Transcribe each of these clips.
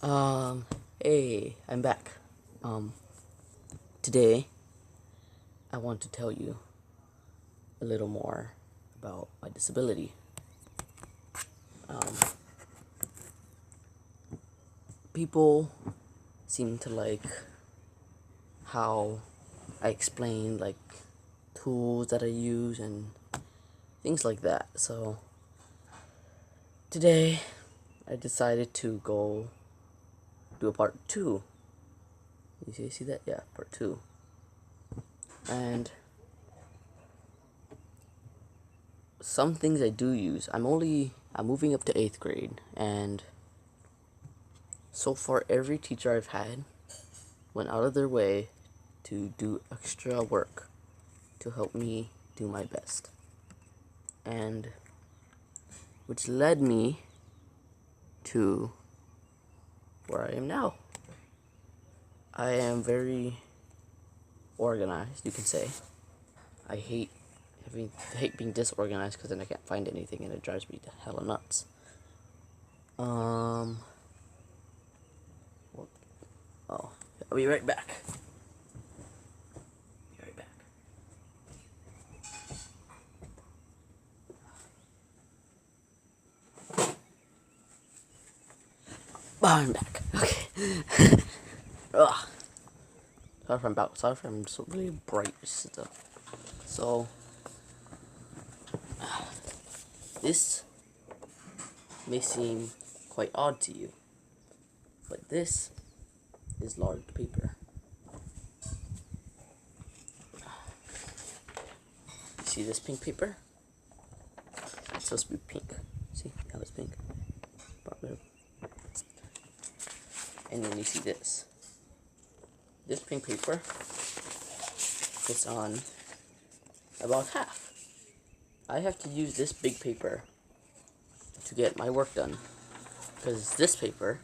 Hey, I'm back. Um, Today I want to tell you a little more about my disability. Um, People seem to like how I explain like tools that I use and things like that. So today I decided to go do a part two. You see that? Yeah, part two. And some things I do use. I'm moving up to 8th grade, and so far every teacher I've had went out of their way to do extra work to help me do my best. And which led me to where I am now. I am very organized, you can say. I hate being disorganized because then I can't find anything and it drives me to hella nuts. Oh, I'll be right back. Be right back. Oh, I'm back. Okay. Ugh. Sorry if I'm so really bright stuff. So, this may seem quite odd to you, but this is large paper. You see this pink paper? It's supposed to be pink. See how it's pink? And then you see this. This pink paper fits on about half. I have to use this big paper to get my work done, because this paper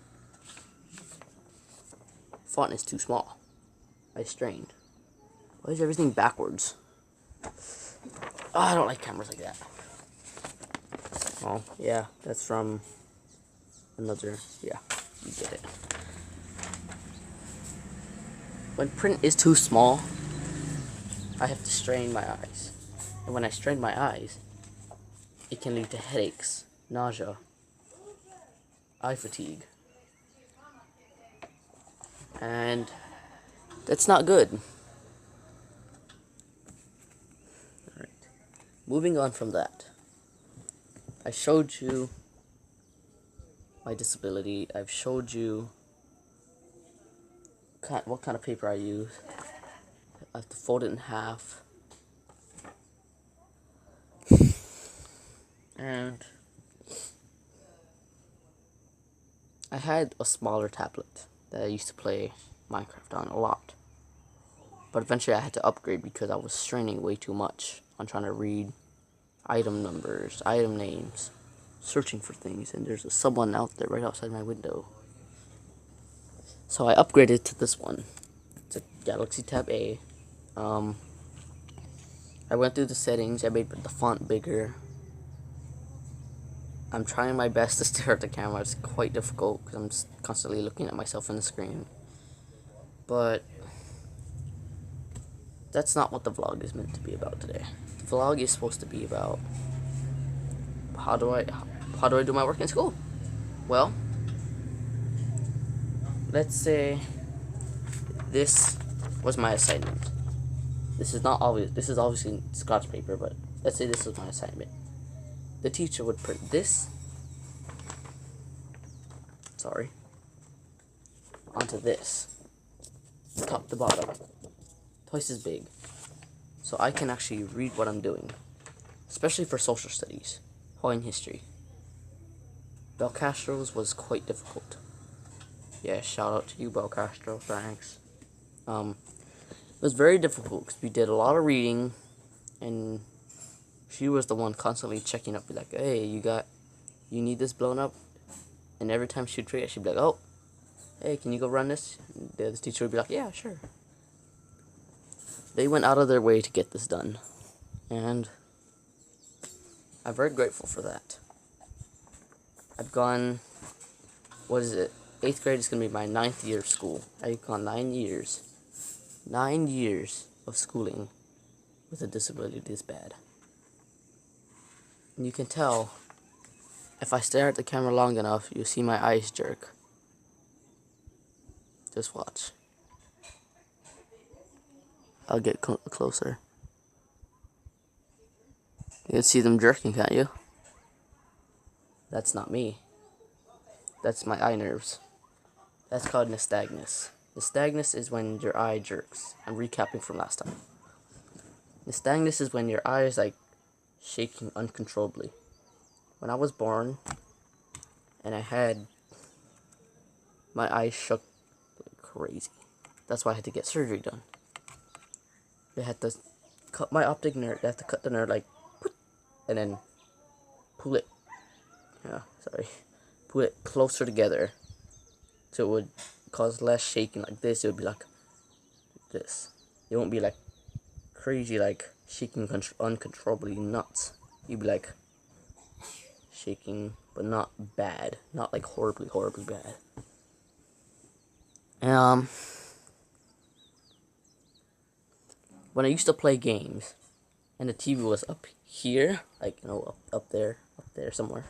font is too small. I strained. Why is everything backwards? Oh, I don't like cameras like that. Oh, yeah, that's from another, yeah, you get it. When print is too small, I have to strain my eyes. And when I strain my eyes, it can lead to headaches, nausea, eye fatigue. And that's not good. Alright. Moving on from that. I showed you my disability. I've showed you what kind of paper I use. I have to fold it in half. And I had a smaller tablet that I used to play Minecraft on a lot. But eventually I had to upgrade because I was straining way too much on trying to read item numbers, item names, searching for things, and there's someone out there right outside my window. So I upgraded to this one. It's a Galaxy Tab A. I went through the settings, I made the font bigger. I'm trying my best to stare at the camera. It's quite difficult because I'm just constantly looking at myself in the screen. But that's not what the vlog is meant to be about today. The vlog is supposed to be about how do I do my work in school? Well, let's say this was my assignment. This is obviously scratch paper, but let's say this was my assignment. The teacher would print this, onto this, top to bottom, twice as big, so I can actually read what I'm doing, especially for social studies, Hawaiian history. Belcastro's was quite difficult. Yeah, shout out to you, Belcastro, thanks. It was very difficult because we did a lot of reading, and she was the one constantly checking up, be like, hey, you need this blown up? And every time she'd forget, she'd be like, oh, hey, can you go run this? And the other teacher would be like, yeah, sure. They went out of their way to get this done, and I'm very grateful for that. I've gone, 8th grade is going to be my 9th year of school. I've gone 9 years. 9 years of schooling with a disability this bad. And you can tell, if I stare at the camera long enough, you'll see my eyes jerk. Just watch. I'll get closer. You can see them jerking, can't you? That's not me. That's my eye nerves. That's called nystagmus. Nystagmus is when your eye jerks. I'm recapping from last time. Nystagmus is when your eye is like shaking uncontrollably. When I was born, and I had my eyes shook like crazy. That's why I had to get surgery done. They had to cut my optic nerve. They had to cut the nerve like, and then pull it. Pull it closer together, so it would cause less shaking like this. It would be like this. It won't be like crazy, like shaking uncontrollably nuts. You'd be like shaking, but not bad, not like horribly bad. When I used to play games, and the TV was up here, like up there somewhere,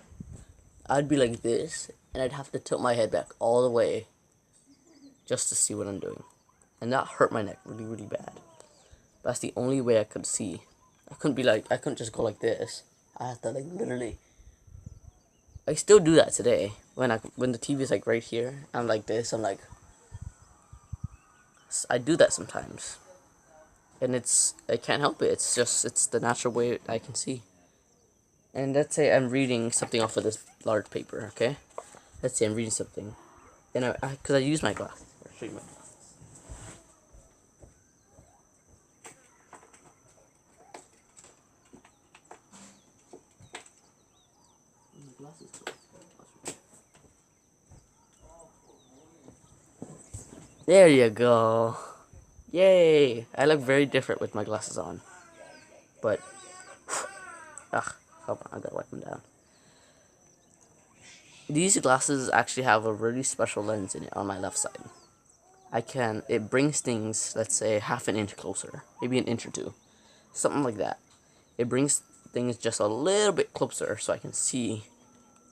I'd be like this, and I'd have to tilt my head back all the way just to see what I'm doing, and that hurt my neck really bad. That's the only way I could see. I couldn't just go like this. I had to like literally. I still do that today when the TV is like right here. I'm like this. I'm like. I do that sometimes, and I can't help it. It's the natural way I can see. And let's say I'm reading something off of this large paper. Okay, let's say I'm reading something, and because I use my glasses. I'll show you my glasses. There you go. Yay! I look very different with my glasses on. But, hold on, I gotta wipe them down. These glasses actually have a really special lens in it on my left side. It brings things, let's say, half an inch closer. Maybe an inch or two. Something like that. It brings things just a little bit closer so I can see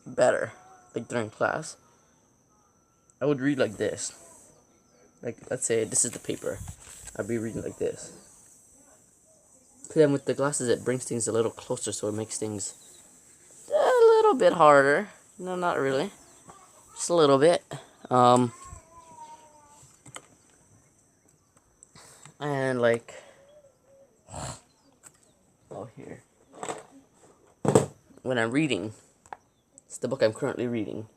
better. Like during class, I would read like this. Like, let's say this is the paper. I'd be reading like this. But then with the glasses, it brings things a little closer, so it makes things a little bit harder. No, not really. Just a little bit. And like, here. When I'm reading, it's the book I'm currently reading.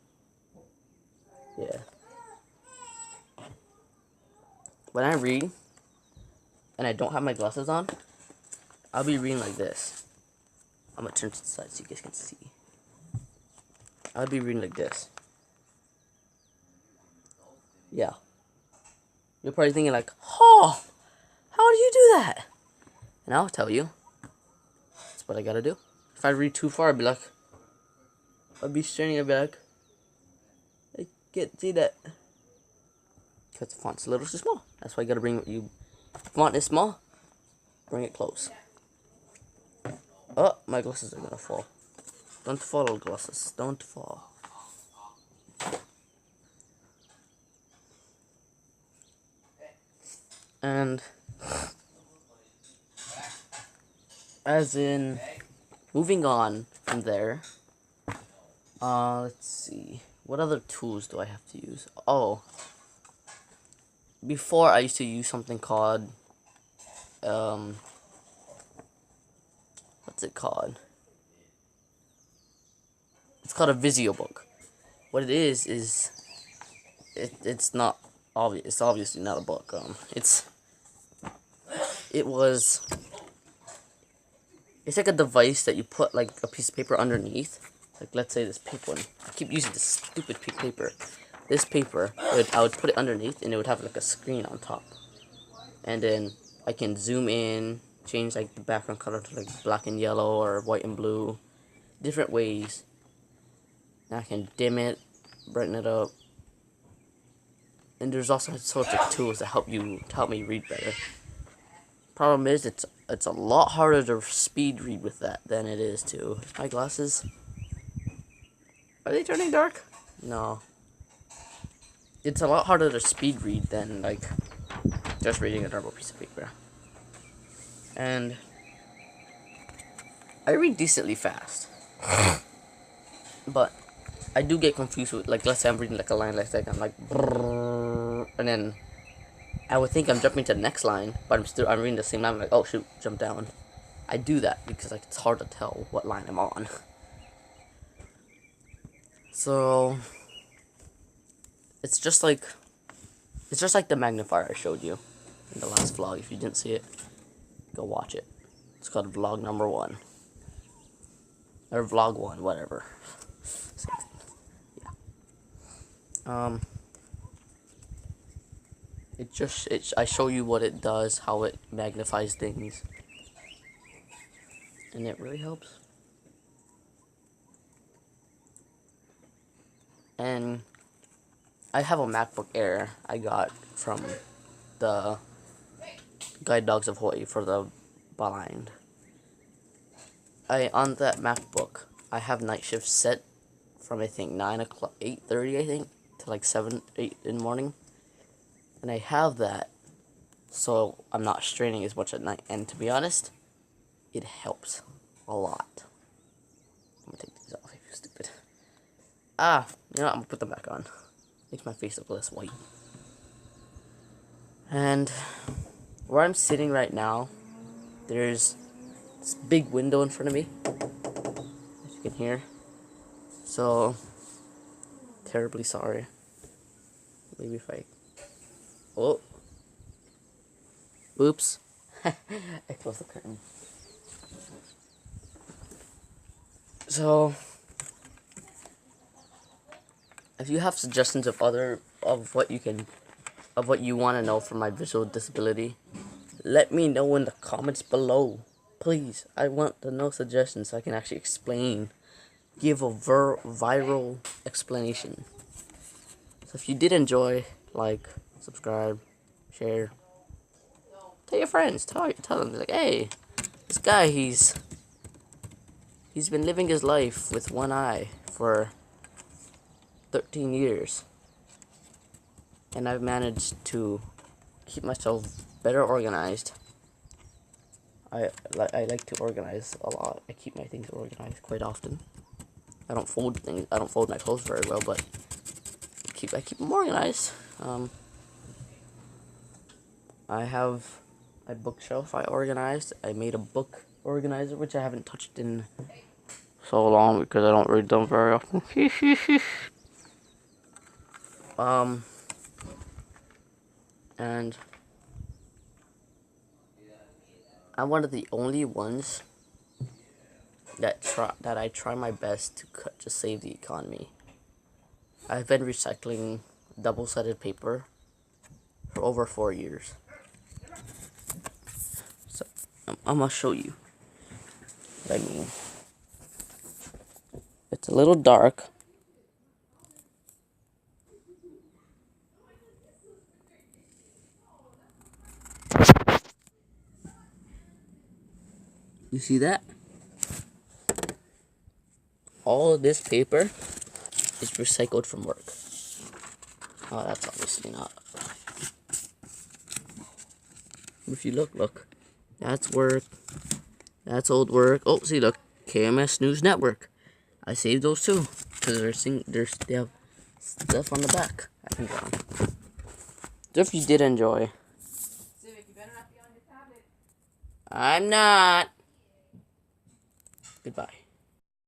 Yeah. When I read, and I don't have my glasses on, I'll be reading like this. I'm gonna turn to the side so you guys can see. I'll be reading like this. Yeah. You're probably thinking like, oh, how do you do that? And I'll tell you. That's what I gotta do. If I read too far, I'd be straining, I'd be like, I can't see that. Because the font's a little too small. That's why you gotta bring font is small, bring it close. Oh, my glasses are gonna fall. Don't fall, glasses. Don't fall. And as in moving on from there, let's see. What other tools do I have to use? Oh, before I used to use something called what's it called? It's called a VisioBook. What it is it's not obvious. It's obviously not a book. It's like a device that you put like a piece of paper underneath. Like, let's say this pink one. I keep using this stupid pink paper. This paper, I would put it underneath, and it would have like a screen on top. And then I can zoom in, change like the background color to like black and yellow or white and blue, different ways. And I can dim it, brighten it up, And there's also sorts of tools that help me read better. Problem is, it's a lot harder to speed read with that than it is to my glasses. Are they turning dark? No. It's a lot harder to speed read than like just reading a normal piece of paper. And I read decently fast. But I do get confused with, like, let's say I'm reading like a line like that, I'm like, and then I would think I'm jumping to the next line, but I'm reading the same line. I'm like, oh shoot, jump down. I do that because like it's hard to tell what line I'm on. So it's just like the magnifier I showed you in the last vlog. If you didn't see it, go watch it. It's called vlog number 1 or vlog 1, whatever. Same thing. Yeah. I show you what it does, how it magnifies things, and it really helps. And I have a MacBook Air I got from the Guide Dogs of Hawaii for the blind. On that MacBook, I have night shift set from, I think, 9 o'clock, 8:30, I think, to like 7, 8 in the morning. And I have that so I'm not straining as much at night. And to be honest, it helps a lot. I'm gonna take these off if you're stupid. You know what? I'm gonna put them back on. Makes my face look less white. And where I'm sitting right now, there's this big window in front of me, as you can hear. So, terribly sorry. Maybe if I... Oh. Oops. I closed the curtain. So, if you have suggestions of what you want to know for my visual disability, let me know in the comments below. Please, I want to know suggestions so I can actually explain, give a viral explanation. So if you did enjoy, like, subscribe, share, tell your friends, tell them, like, hey, this guy, he's been living his life with one eye for 13 years. And I've managed to keep myself better organized. I like to organize a lot. I keep my things organized quite often. I don't fold my clothes very well, but I keep them organized. I have my bookshelf I organized. I made a book organizer, which I haven't touched in so long because I don't read them very often. And I'm one of the only ones that I try my best to save the economy. I've been recycling double-sided paper for over 4 years. So I'm gonna show you what I mean. It's a little dark. You see that? All of this paper is recycled from work. Oh, that's obviously not. If you look. That's work. That's old work. Oh, see, look. KMS News Network. I saved those too. Because they have stuff on the back I can draw on. So if you did enjoy. Civic, you better not be on your tablet. I'm not. Goodbye.